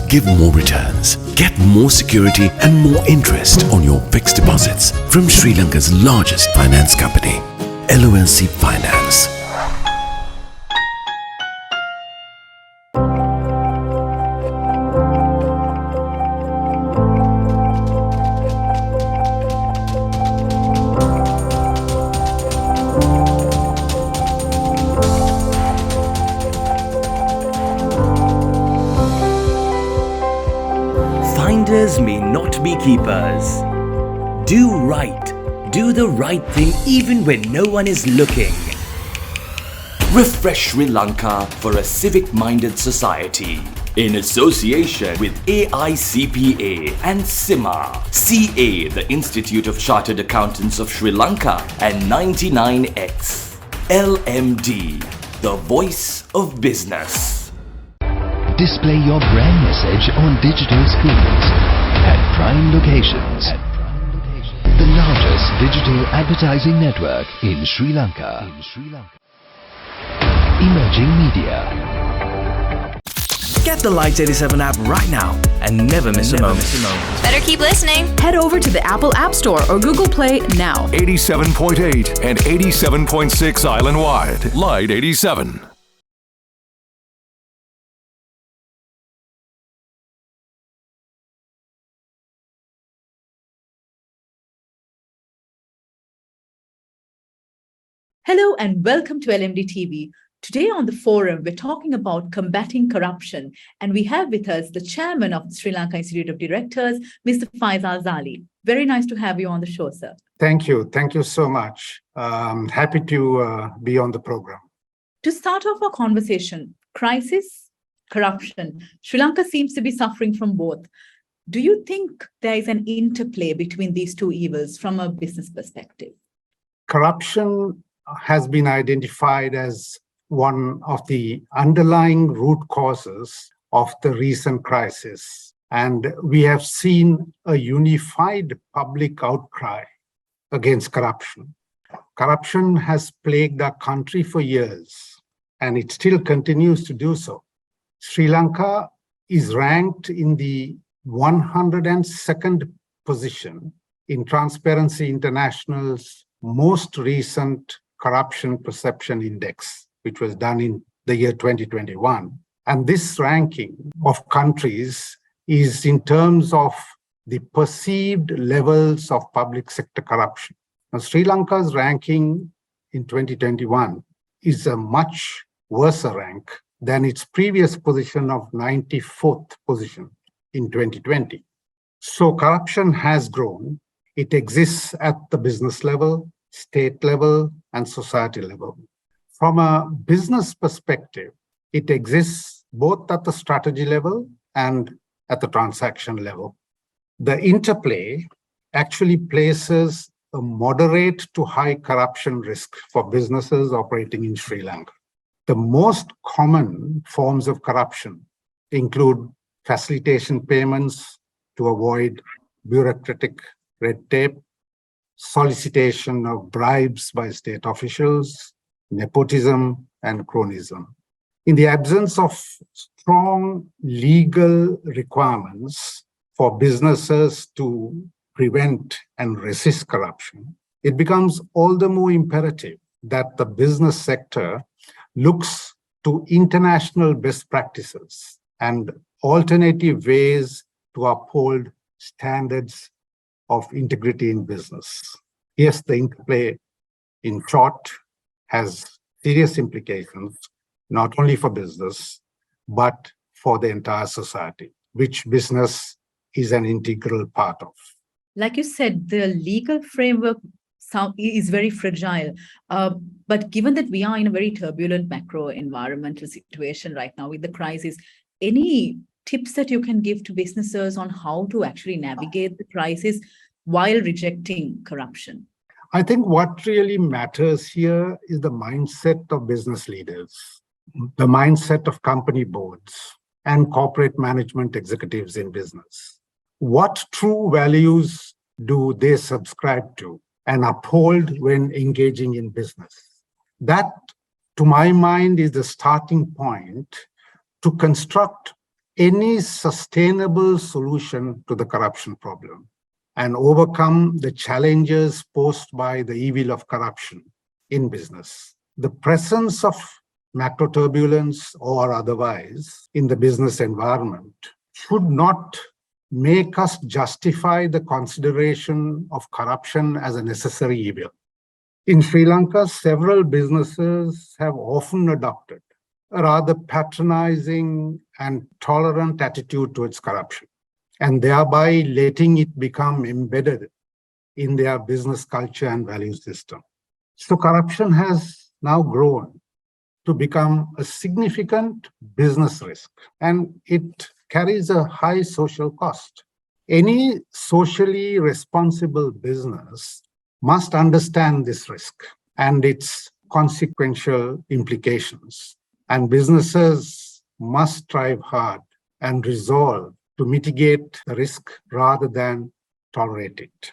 give more returns. Get more security and more interest on your fixed deposits from Sri Lanka's largest finance company, LOLC Finance. Finders may not be keepers. Do right. Do the right thing even when no one is looking. Refresh Sri Lanka for a civic-minded society. In association with AICPA and CIMA, CA, the Institute of Chartered Accountants of Sri Lanka, and 99X. LMD, the voice of business. Display your brand message on digital screens at prime locations. The largest digital advertising network in Sri Lanka. Emerging Media. Get the Light 87 app right now and never miss a moment. Better keep listening. Head over to the Apple App Store or Google Play now. 87.8 and 87.6 island-wide. Light 87. Hello and welcome to LMDtv. Today on the forum, we're talking about combating corruption, and we have with us the chairman of the Sri Lanka Institute of Directors, Mr. Faizal Salieh. Very nice to have you on the show, sir. Thank you. Thank you so much. Happy to be on the program. To start off our conversation, crisis, corruption. Sri Lanka seems to be suffering from both. Do you think there is an interplay between these two evils from a business perspective? Corruption has been identified as one of the underlying root causes of the recent crisis. And we have seen a unified public outcry against corruption. Corruption has plagued our country for years, and it still continues to do so. Sri Lanka is ranked in the 102nd position in Transparency International's most recent Corruption Perception Index, which was done in the year 2021. And this ranking of countries is in terms of the perceived levels of public sector corruption. Now, Sri Lanka's ranking in 2021 is a much worse rank than its previous position of 94th position in 2020. So corruption has grown. It exists at the business level, state level, and society level. From a business perspective, it exists both at the strategy level and at the transaction level. The interplay actually places a moderate to high corruption risk for businesses operating in Sri Lanka. The most common forms of corruption include facilitation payments to avoid bureaucratic red tape, solicitation of bribes by state officials, nepotism, and cronyism. In the absence of strong legal requirements for businesses to prevent and resist corruption, it becomes all the more imperative that the business sector looks to international best practices and alternative ways to uphold standards of integrity in business. Yes, the interplay, in short, has serious implications, not only for business, but for the entire society, which business is an integral part of. Like you said, the legal framework is very fragile. But given that we are in a very turbulent macro environmental situation right now with the crisis, any tips that you can give to businesses on how to actually navigate the crisis while rejecting corruption? I think what really matters here is the mindset of business leaders, the mindset of company boards and corporate management executives in business. What true values do they subscribe to and uphold when engaging in business? That, to my mind, is the starting point to construct any sustainable solution to the corruption problem and overcome the challenges posed by the evil of corruption in business. The presence of macro turbulence or otherwise in the business environment should not make us justify the consideration of corruption as a necessary evil. In Sri Lanka, several businesses have often adopted a rather patronizing and tolerant attitude towards corruption, and thereby letting it become embedded in their business culture and value system. So corruption has now grown to become a significant business risk, and it carries a high social cost. Any socially responsible business must understand this risk and its consequential implications, and businesses must strive hard and resolve to mitigate the risk rather than tolerate it.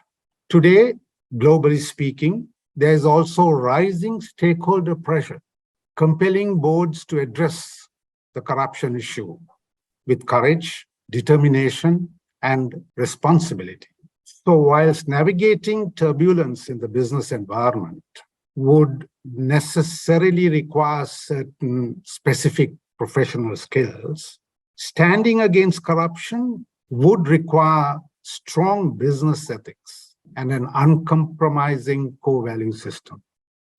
Today, globally speaking, there is also rising stakeholder pressure, compelling boards to address the corruption issue with courage, determination, and responsibility. So whilst navigating turbulence in the business environment would necessarily require certain specific professional skills, standing against corruption would require strong business ethics and an uncompromising core value system.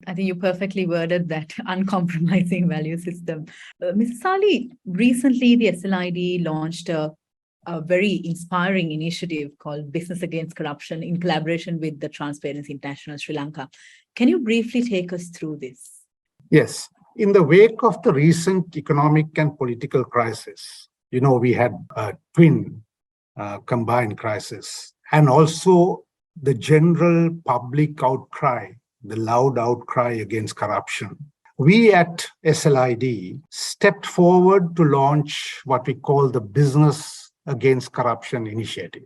I think you perfectly worded that uncompromising value system. Mr. Salieh, recently the SLID launched a very inspiring initiative called Business Against Corruption in collaboration with the Transparency International Sri Lanka. Can you briefly take us through this? Yes. In the wake of the recent economic and political crisis, we had a twin combined crisis, and also the general public outcry, the loud outcry against corruption. We at SLID stepped forward to launch what we call the Business Against Corruption initiative.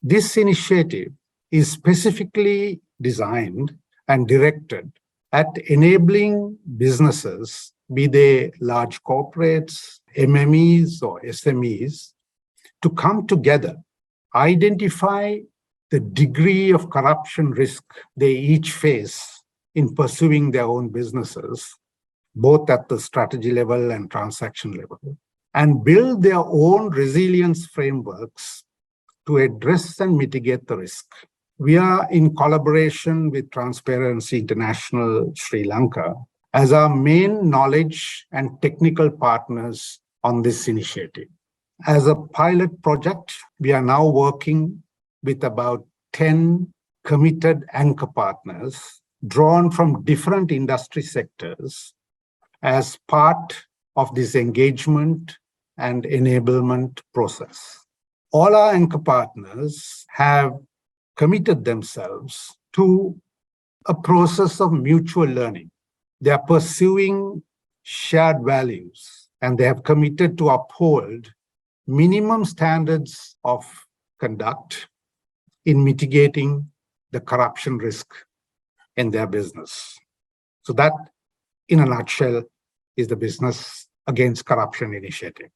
This initiative is specifically designed and directed at enabling businesses, be they large corporates, MMEs or SMEs, to come together, identify the degree of corruption risk they each face in pursuing their own businesses, both at the strategy level and transaction level, and build their own resilience frameworks to address and mitigate the risk. We are in collaboration with Transparency International Sri Lanka as our main knowledge and technical partners on this initiative. As a pilot project, we are now working with about 10 committed anchor partners drawn from different industry sectors as part of this engagement and enablement process. All our anchor partners have committed themselves to a process of mutual learning. They are pursuing shared values, and they have committed to uphold minimum standards of conduct in mitigating the corruption risk in their business. So that, in a nutshell, is the Business Against Corruption initiative.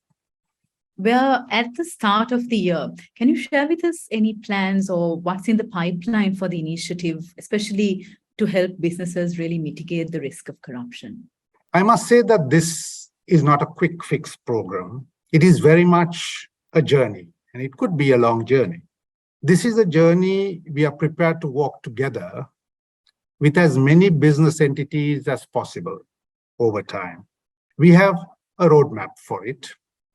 We're at the start of the year. Can you share with us any plans or what's in the pipeline for the initiative, especially to help businesses really mitigate the risk of corruption? I must say that this is not a quick fix program. It is very much a journey, and it could be a long journey. This is a journey we are prepared to walk together with as many business entities as possible over time. We have a roadmap for it,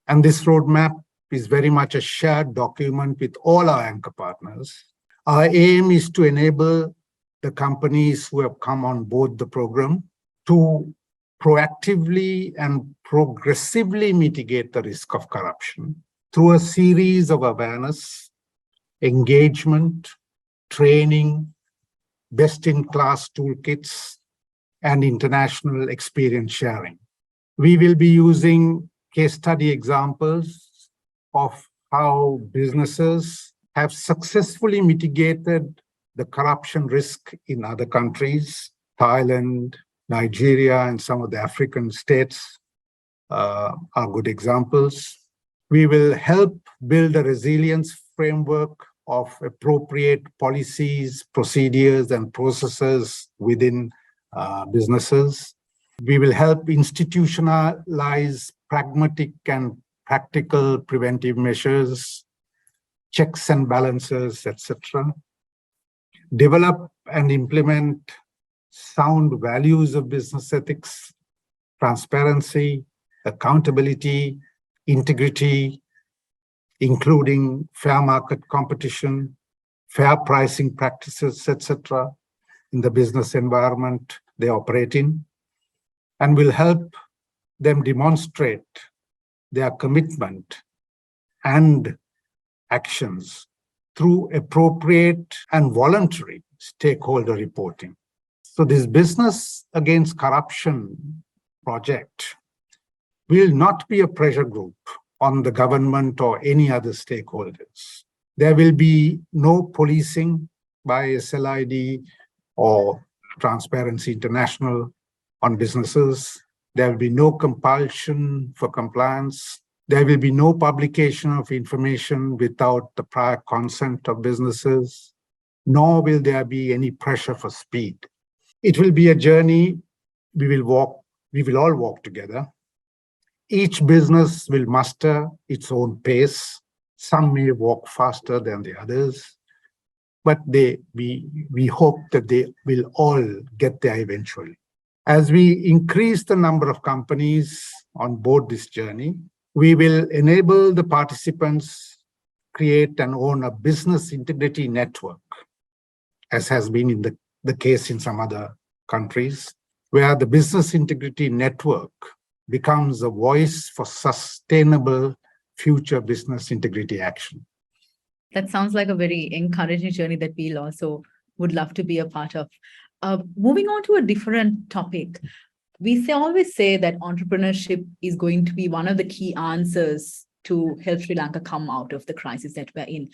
and this roadmap is very much a shared document with all our anchor partners. Our aim is to enable the companies who have come on board the program to proactively and progressively mitigate the risk of corruption through a series of awareness, engagement, training, best-in-class toolkits, and international experience sharing. We will be using case study examples of how businesses have successfully mitigated the corruption risk in other countries. Thailand, Nigeria, and some of the African states are good examples. We will help build a resilience framework of appropriate policies, procedures, and processes within businesses. We will help institutionalize pragmatic and practical preventive measures, checks and balances, etc. Develop and implement sound values of business ethics, transparency, accountability, integrity, including fair market competition, fair pricing practices, etc., in the business environment they operate in, and will help them demonstrate their commitment and actions through appropriate and voluntary stakeholder reporting. So this Business Against Corruption project will not be a pressure group on the government or any other stakeholders. There will be no policing by SLID or Transparency International on businesses. There will be no compulsion for compliance. There will be no publication of information without the prior consent of businesses, nor will there be any pressure for speed. It will be a journey we will all walk together. Each business will muster its own pace. Some may walk faster than the others, but we hope that they will all get there eventually. As we increase the number of companies on board this journey, we will enable the participants create and own a business integrity network, as has been in the case in some other countries, where the business integrity network becomes a voice for sustainable future business integrity action. That sounds like a very encouraging journey that we'll also would love to be a part of. Moving on to a different topic, we always say that entrepreneurship is going to be one of the key answers to help Sri Lanka come out of the crisis that we're in.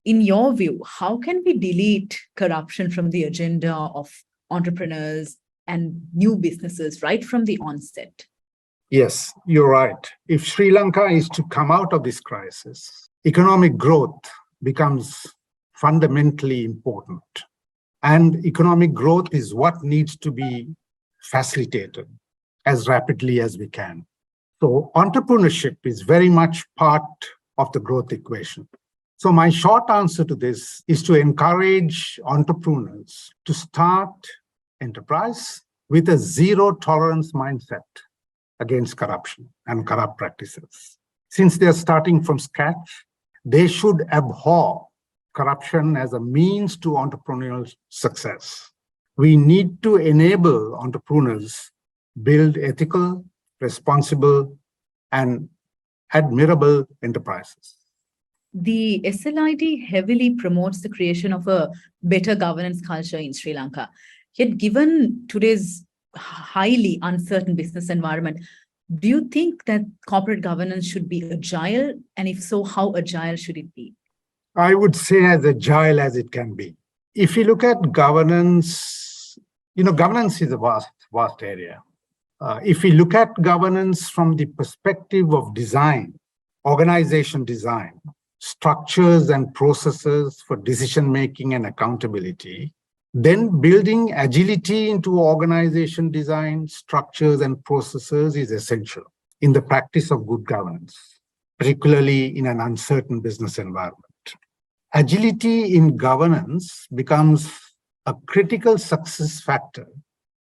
In your view, how can we delete corruption from the agenda of entrepreneurs and new businesses right from the onset? Yes, you're right. If Sri Lanka is to come out of this crisis, economic growth becomes fundamentally important. And economic growth is what needs to be facilitated as rapidly as we can. So entrepreneurship is very much part of the growth equation. So my short answer to this is to encourage entrepreneurs to start enterprise with a zero tolerance mindset against corruption and corrupt practices. Since they're starting from scratch, they should abhor corruption as a means to entrepreneurial success. We need to enable entrepreneurs build ethical, responsible, and admirable enterprises. The SLID heavily promotes the creation of a better governance culture in Sri Lanka. Yet given today's highly uncertain business environment, do you think that corporate governance should be agile? And if so, how agile should it be? I would say as agile as it can be. If you look at governance, governance is a vast area. If we look at governance from the perspective of design, organization design, structures and processes for decision-making and accountability, then building agility into organization design, structures and processes is essential in the practice of good governance, particularly in an uncertain business environment. Agility in governance becomes a critical success factor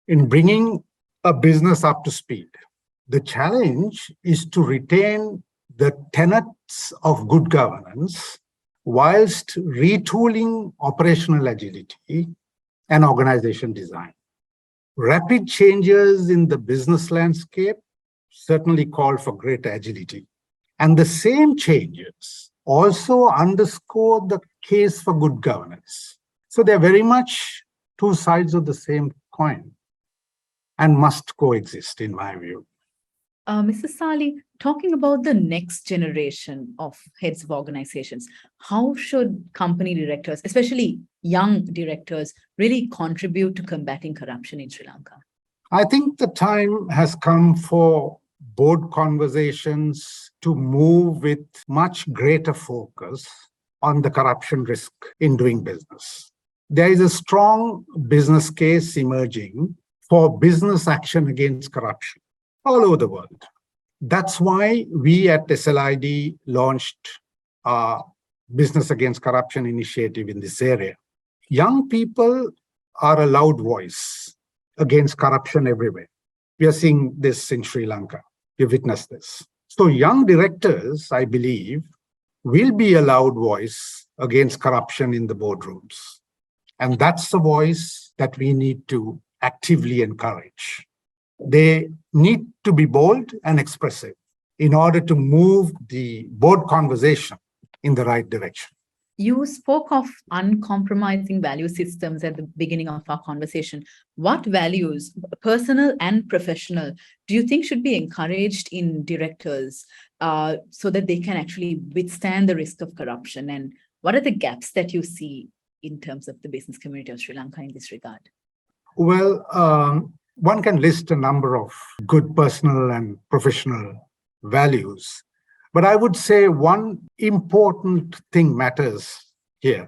in bringing a business up to speed. The challenge is to retain the tenets of good governance whilst retooling operational agility and organization design. Rapid changes in the business landscape certainly call for greater agility. And the same changes also underscore the case for good governance. So they're very much two sides of the same coin and must coexist, in my view. Mr. Salieh, talking about the next generation of heads of organizations, how should company directors, especially young directors, really contribute to combating corruption in Sri Lanka? I think the time has come for board conversations to move with much greater focus on the corruption risk in doing business. There is a strong business case emerging for business action against corruption all over the world. That's why we at SLID launched our Business Against Corruption initiative in this area. Young people are a loud voice against corruption everywhere. We are seeing this in Sri Lanka. We've witnessed this. So young directors, I believe, will be a loud voice against corruption in the boardrooms. And that's the voice that we need to actively encourage. They need to be bold and expressive in order to move the board conversation in the right direction. You spoke of uncompromising value systems at the beginning of our conversation. What values, personal and professional, do you think should be encouraged in directors so that they can actually withstand the risk of corruption? And what are the gaps that you see in terms of the business community of Sri Lanka in this regard? Well, one can list a number of good personal and professional values. But I would say one important thing matters here.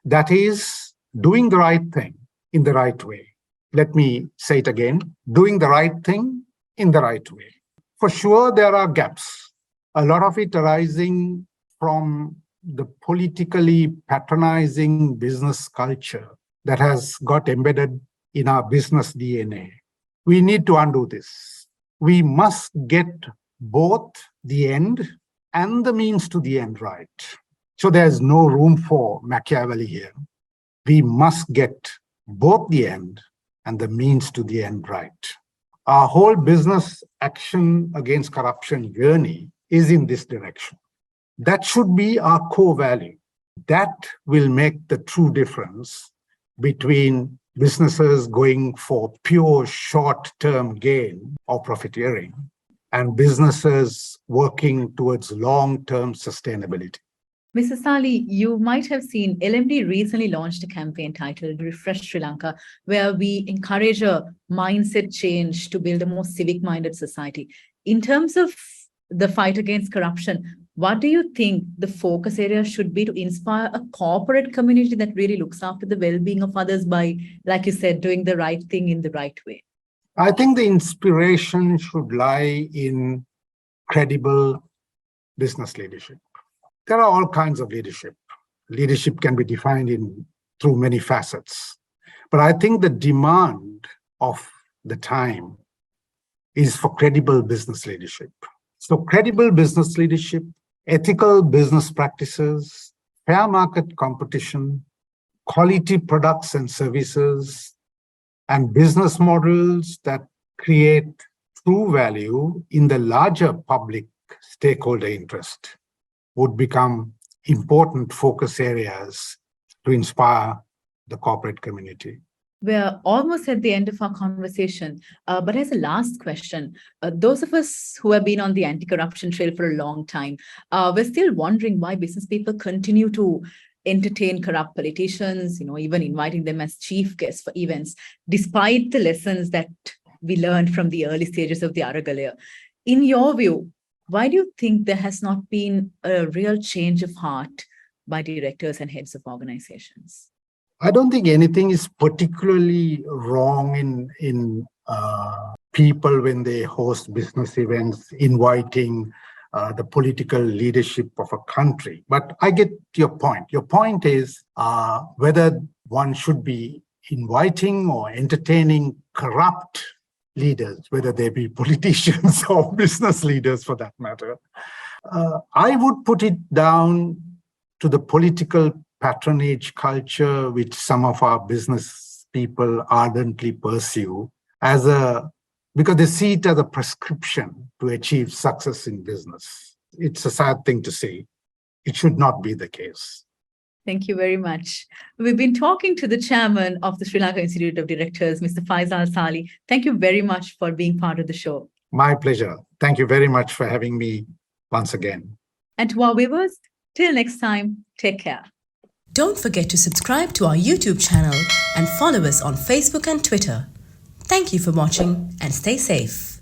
That is doing the right thing in the right way. Let me say it again, doing the right thing in the right way. For sure, there are gaps. A lot of it arising from the politically patronizing business culture that has got embedded in our business DNA. We need to undo this. We must get both the end and the means to the end right. So there's no room for Machiavelli here. We must get both the end and the means to the end right. Our whole business action against corruption journey is in this direction. That should be our core value. That will make the true difference between businesses going for pure short-term gain or profiteering and businesses working towards long-term sustainability. Mr. Salieh, you might have seen LMD recently launched a campaign titled Refresh Sri Lanka, where we encourage a mindset change to build a more civic-minded society. In terms of the fight against corruption, what do you think the focus area should be to inspire a corporate community that really looks after the well-being of others by, like you said, doing the right thing in the right way? I think the inspiration should lie in credible business leadership. There are all kinds of leadership. Leadership can be defined through many facets. But I think the demand of the time is for credible business leadership. So credible business leadership, ethical business practices, fair market competition, quality products and services, and business models that create true value in the larger public stakeholder interest would become important focus areas to inspire the corporate community. We're almost at the end of our conversation, but as a last question, those of us who have been on the anti-corruption trail for a long time, we're still wondering why business people continue to entertain corrupt politicians, even inviting them as chief guests for events, despite the lessons that we learned from the early stages of the Aragalaya. In your view, why do you think there has not been a real change of heart by directors and heads of organizations? I don't think anything is particularly wrong in people when they host business events, inviting the political leadership of a country. But I get your point. Your point is whether one should be inviting or entertaining corrupt leaders, whether they be politicians or business leaders for that matter. I would put it down to the political patronage culture which some of our business people ardently pursue because they see it as a prescription to achieve success in business. It's a sad thing to say. It should not be the case. Thank you very much. We've been talking to the chairman of the Sri Lanka Institute of Directors, Mr. Faizal Salieh. Thank you very much for being part of the show. My pleasure. Thank you very much for having me once again. And to our viewers, till next time, take care. Don't forget to subscribe to our YouTube channel and follow us on Facebook and Twitter. Thank you for watching and stay safe.